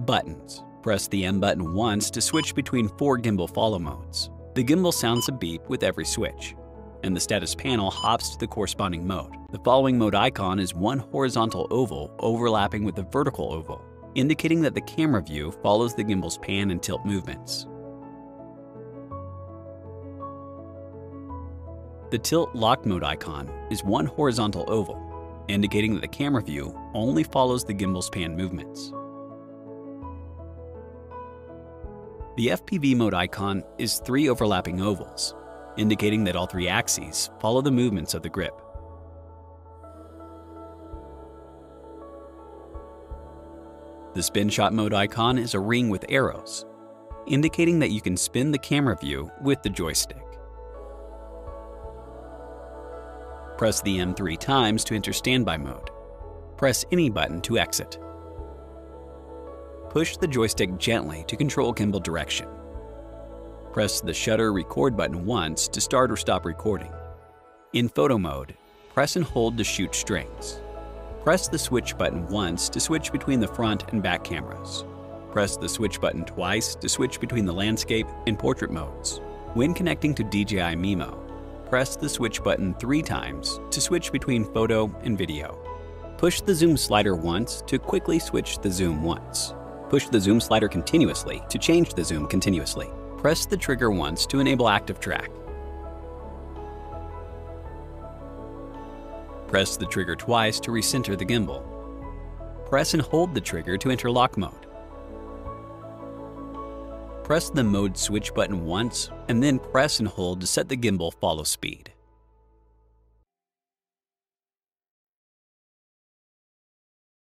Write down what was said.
Buttons. Press the M button once to switch between 4 gimbal follow modes. The gimbal sounds a beep with every switch, and the status panel hops to the corresponding mode. The following mode icon is one horizontal oval overlapping with the vertical oval, indicating that the camera view follows the gimbal's pan and tilt movements. The tilt lock mode icon is one horizontal oval, indicating that the camera view only follows the gimbal's pan movements. The FPV mode icon is 3 overlapping ovals, indicating that all 3 axes follow the movements of the grip. The spin shot mode icon is a ring with arrows, indicating that you can spin the camera view with the joystick. Press the M 3 times to enter standby mode. Press any button to exit. Push the joystick gently to control gimbal direction. Press the shutter record button once to start or stop recording. In photo mode, press and hold to shoot strings. Press the switch button once to switch between the front and back cameras. Press the switch button twice to switch between the landscape and portrait modes. When connecting to DJI Mimo, press the switch button 3 times to switch between photo and video. Push the zoom slider once to quickly switch the zoom once. Push the zoom slider continuously to change the zoom continuously. Press the trigger once to enable active track. Press the trigger twice to recenter the gimbal. Press and hold the trigger to enter lock mode. Press the mode switch button once and then press and hold to set the gimbal follow speed.